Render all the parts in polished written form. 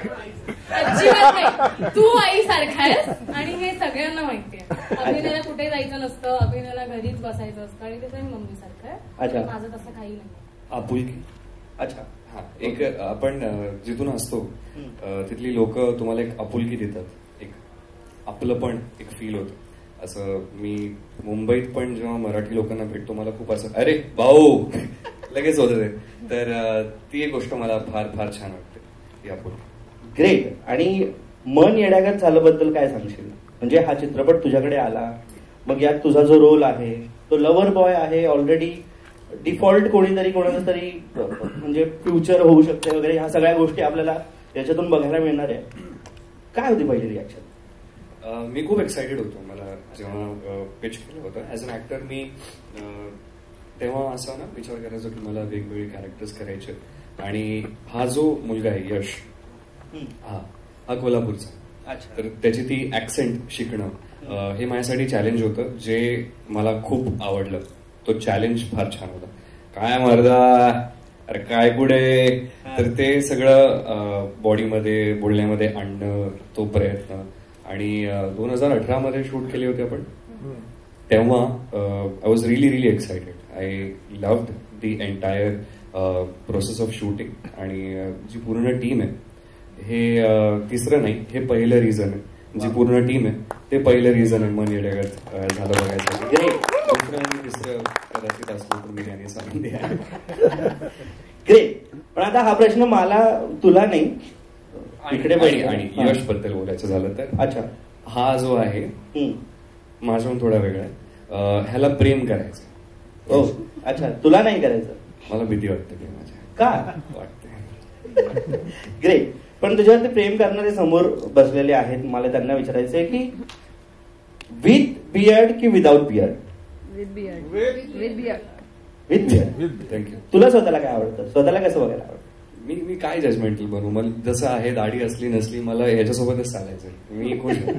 अजिबात नाही. तू आई सारखा आहेस आणि हे सगळ्यांना माहितीये. अभिनयाला कुठे जायचं नसतं, अभिनयाला घरीच बसायचं असतं आणि तसं मी मम्मी सारखं आहे. माझं तसं काही नाही. आपुलकी. अच्छा. हा, एक आपण जिथून असतो तिथली लोक तुम्हाला एक आपुलकी देतात, एक आपलं पण एक फील होतं. असं मी मुंबईत पण जेव्हा मराठी लोकांना भेटतो मला खूप असं अरे भाऊ लगेच होतं ते. तर ती एक गोष्ट मला फार फार छान वाटते, ती आपुलकी. ग्रेट. आणि मन येड्यागत झालं बद्दल काय सांगशील? म्हणजे हा चित्रपट तुझ्याकडे आला, मग यात तुझा जो रोल आहे तो लव्हर बॉय आहे. ऑलरेडी डिफॉल्ट कोणीतरी कोणाचं तरी म्हणजे फ्युचर होऊ शकते वगैरे, ह्या सगळ्या गोष्टी आपल्याला याच्यातून बघायला मिळणार आहे. काय होती पहिली रिॲक्शन? मी खूप एक्सायटेड होतो. मला जेव्हा पिच केलं होतं ॲज अन ॲक्टर, मी तेव्हा असा ना विचार करायचो की मला वेगवेगळे कॅरेक्टर्स करायचे. आणि हा जो मुलगा आहे यश, हा कोल्हापूरचा. तर त्याची ती ऍक्सेंट शिकणं हे माझ्यासाठी चॅलेंज होतं, जे मला खूप आवडलं. तो चॅलेंज फार छान होता. काय मर्दा, अरे काय पुढे, तर ते सगळं बॉडीमध्ये बोलण्यामध्ये आणणं, तो प्रयत्न. आणि 2018 मध्ये शूट केले होते आपण, तेव्हा I was really excited. I loved the entire process of shooting. आणि जी पूर्ण टीम आहे, हे तिसरं नाही, हे पहिलं रिझन आहे. जी पूर्ण टीम आहे ते पहिलं रिझन आहे मन येड्यागत झालं बघायचं. दुसरं आणि तिसरं कदाचित असलं तर मी त्याने सांगून द्या. ग्रेट. पण आता हा प्रश्न मला तुला नाही, इकडे आणि यश बद्दल बोलायचं झालं तर, अच्छा, हा जो आहे माझ्याहून थोडा वेगळा आहे. ह्याला प्रेम करायचं. हो, अच्छा, तुला नाही करायचं? मला भीती वाटते प्रेमाच्या. का वाटते? ग्रेट. पण तुझ्यावरती प्रेम करणारे समोर बसलेले आहेत, मला त्यांना विचारायचंय की विथ बियर्ड की without beard? With beard. With beard. With beard. Thank you. तुला स्वतःला काय आवडतं? स्वतःला कसं बघायला आवडतं? मी काय जजमेंटल बनू? मला जसं आहे, दाढी असली नसली, मला ह्याच्यासोबतच चालायचं. मी खुश आहे,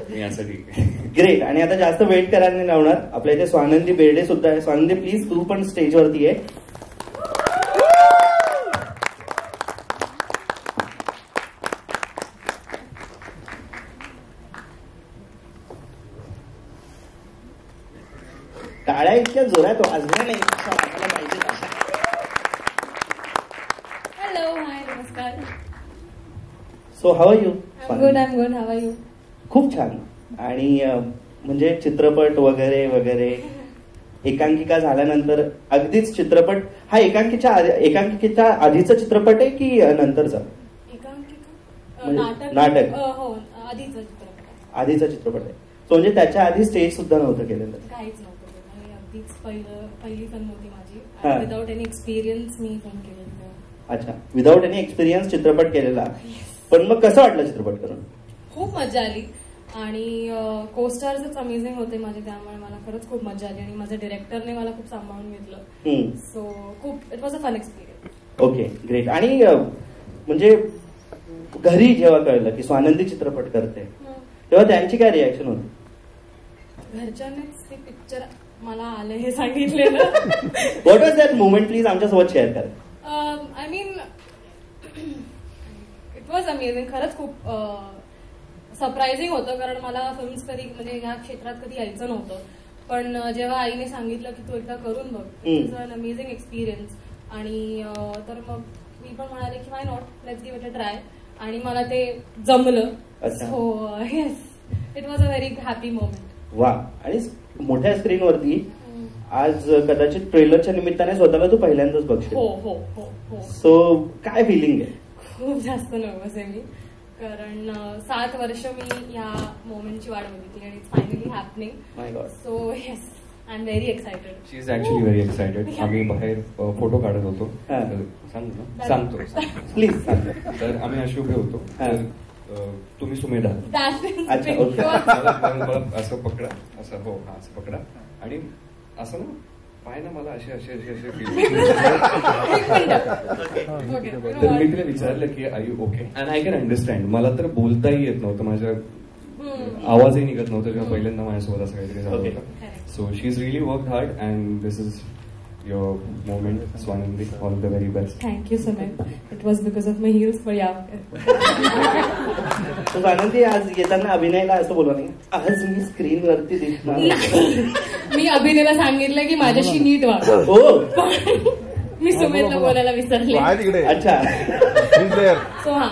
मी असं ठीक आहे. ग्रेट. आणि आता जास्त वेट करायला नाही लावणार, आपल्या इथे स्वानंदी बेर्डे सुद्धा आहे. स्वानंदी प्लीज, तू पण स्टेजवरती आहे. टाळ्या इतक्या जोरात वाजल्या नाही. हॅलो, हाय, नमस्कार. So how are you? Good, I am good. How are you? खूप छान. आणि म्हणजे चित्रपट वगैरे वगैरे, एकांकिका झाल्यानंतर अगदीच चित्रपट हा एकांकिकेच्या आधीचा चित्रपट आहे की नंतरचा? नाटक. हो, आधीचा चित्रपट. आधीचा चित्रपट आहे. सो म्हणजे त्याच्या आधी स्टेज सुद्धा नव्हतं केलेलं? काहीच नव्हतं. अगदीच पहिली फिल्म होती माझी. विदाउट एनी एक्सपिरियन्स मी फिल्म केलेली. अच्छा, विदाउट एनी एक्सपिरियन्स चित्रपट केलेला. पण मग कसं वाटलं चित्रपट करून? खूप मजा आली. आणि कोस्टार्सच अमेझिंग होते माझे, त्यामुळे मला खरंच खूप मजा आली. आणि माझ्या डिरेक्टरने मला खूप सांभाळून घेतलं. सो खूप it was a fun experience. Okay, great. आणि म्हणजे घरी जेव्हा कळलं की स्वानंदी चित्रपट करते, तेव्हा त्यांची काय रिॲक्शन होती? घरच्यांनीच ते पिक्चर मला आलं हे सांगितलेलं. What was that movement? Please आमच्यासोबत शेअर करा. I mean it was amazing. खरंच खूप सरप्रायझिंग होतं, कारण मला फिल्म्स कधी म्हणजे ह्या क्षेत्रात कधी यायचं नव्हतं. पण जेव्हा आईने सांगितलं की तू एकदा करून बघ, इट्स अन अमेझिंग एक्सपिरियन्स. आणि तर मग मी पण म्हणाले की why not, let's give it a try. आणि मला ते जमलं. So yes, it was a very happy moment. वा. आणि मोठ्या स्क्रीनवरती आज कदाचित ट्रेलरच्या निमित्ताने स्वतःला तू पहिल्यांदाच बघशील. हो हो हो हो. सो काय फिलिंग आहे? खूप जास्त नर्वस आहे मी, कारण 7 वर्ष मी या मोमेंटची वाट बघितली आणि it's finally happening. My God. So yes, I am very excited. She is actually very excited. आम्ही बाहेर फोटो काढत होतो. सांगतो प्लीज सांग. तर आम्ही असे उभे होतो, तुम्ही सुमेधा. अच्छा, ओके. असं पकडा, असं, हो हा, असं पकडा. आणि असं ना पाय ना, मला असे असे असे असे तर मी तिला विचारलं की I you okay? And I can understand. मला तर बोलताही येत नव्हतं, माझ्या आवाजही निघत नव्हतं जेव्हा पहिल्यांदा माझ्यासोबत असं काहीतरी झालं होतं. So she is really work hard and this is your moment, Swanandi. All the very best. Thank you, Sumit. It was because of my heels, but yeah. तर स्वानंदी आज येताना अभिनयला असं बोलवा नाही आज मी स्क्रीनवरती दिसणार मी अभिनयला सांगितलं की माझ्याशी नीट वाग. हो मी सुमेधला बोलायला विसरले. अच्छा सो हा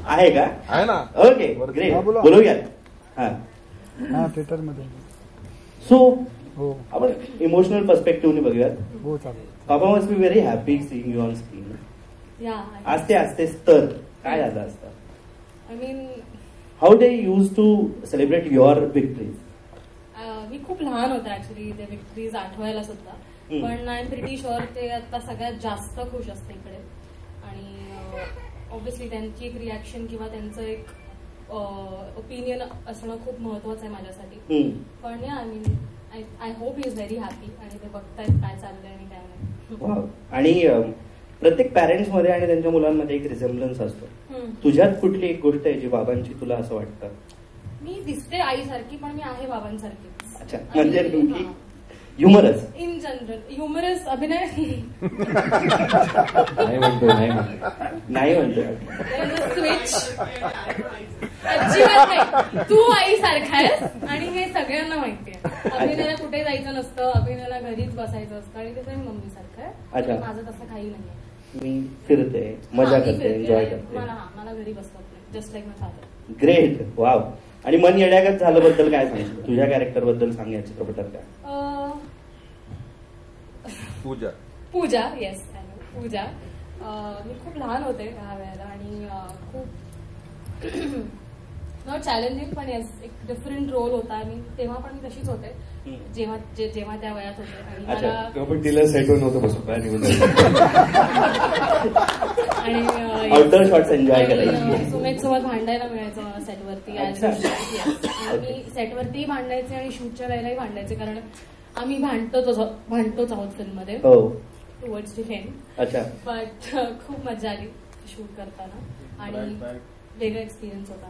आहे का आहे ना. ओके ग्रेट बोलूया. हा थिएटर मध्ये सो हो आपण इमोशनल पर्स्पेक्टिव्हने बघूयात. हो चालेल. पापा must be very happy seeing you on screen. या आस्ते आस्ते स्तर काय झालं असतं. I mean how they used to celebrate your victories. मी खूप लहान होते ऍक्च्युली ते विक्टरीज आठवायला सुद्धा. पण आय एम प्रिटी शुअर ते आता सगळ्यात जास्त खुश असते इकडे. आणि ऑब्व्हियसली त्यांची एक रिॲक्शन किंवा त्यांचं एक ओपिनियन असणं खूप महत्वाचं आहे माझ्यासाठी. पण I mean I hope is very happy आणि ते बघतायत काय चाललंय आणि काय नाही. आणि प्रत्येक पॅरेंट्स मध्ये आणि त्यांच्या मुलांमध्ये एक रिझेम्बलन्स असतो. तुझ्यात कुठली एक गोष्ट आहे जी बाबांची तुला असं वाटतं. मी दिसते आईसारखी पण मी आहे बाबांसारखी. अच्छा म्हणजे तुमची ह्युमरस इन जनरल ह्युमरस अभिनय नाही म्हणतो स्विच अजिबात नाही. तू आईसारखा आहेस आणि हे सगळ्यांना माहितीये. अभिनयाला कुठे जायचं नसतं. अभिनयाला घरीच बसायचं असतं आणि तसं मी मम्मी सारखं आहे. माझं तसं काही नाहीये. मी फिरते मजा करते एन्जॉय करते. मला घरी बसवत नाही. जस्ट लाईक माय फादर. Great wow. आणि मन येण्यागत झालं बद्दल काय सांगितलं तुझ्या कॅरेक्टर बद्दल सांग या चित्रपटात काय. पूजा येस पूजा. मी खूप लहान होते ह्या वेळेला आणि खूप नॉट चॅलेंजिंग पण येस एक डिफरंट रोल होता. आणि तेव्हा पण मी तशीच होते जेव्हा त्या वयात होते. आणि मला पण तिला सेटवर नव्हतं बसू काय आणि आउटडोर शॉट्स एन्जॉय करायचे. सुमेध सोबत भांडायला मिळायचं मला सेटवरती. आणि मी सेटवरती भांडायचे आणि शूटच्या वेळेलाही भांडायचे कारण आम्ही भांडतोच आहोत फिल्ममध्ये टुवर्ड्स द फेम. अच्छा बट खूप मजा आली शूट करताना आणि वेगळा एक्सपिरियन्स होता.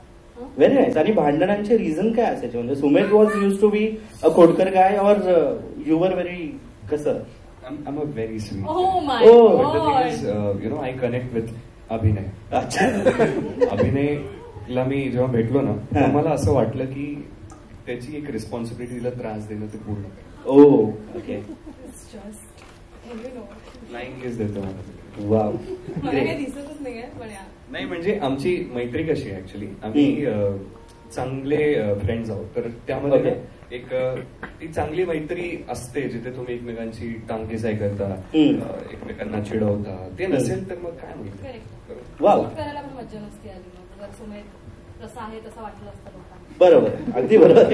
Very nice. आणि भांडणांचे रिझन काय असायचे म्हणजे Sumedh was use to be a खोडकर गाय और यू वर व्हेरी कसं. I'm a very sweet. Oh my But the God. thing is, I connect with अभिनय. अच्छा अभिनयला मी जेव्हा भेटलो ना तेव्हा मला असं वाटलं की त्याची एक रिस्पॉन्सिबिलिटी तिला त्रास देणं ते पूर्ण करेल. ओके फ्लाइंग किस देतो मला. वाव मला काही दिसतच नाहीये पण नाही म्हणजे आमची मैत्री कशी आहे ऍक्च्युली आम्ही चांगले फ्रेंड्स आहोत. तर त्यामध्ये एक ती चांगली मैत्री असते जिथे तुम्ही एकमेकांची टांगकेसाई करता एकमेकांना चिडवता. ते नसेल तर मग काय होईल. वाव करायला पण मज्जा नसते आली. मग जर सुमेध जसं आहे तसं वाटलं असतं लोकांना. बरोबर अगदी बरोबर.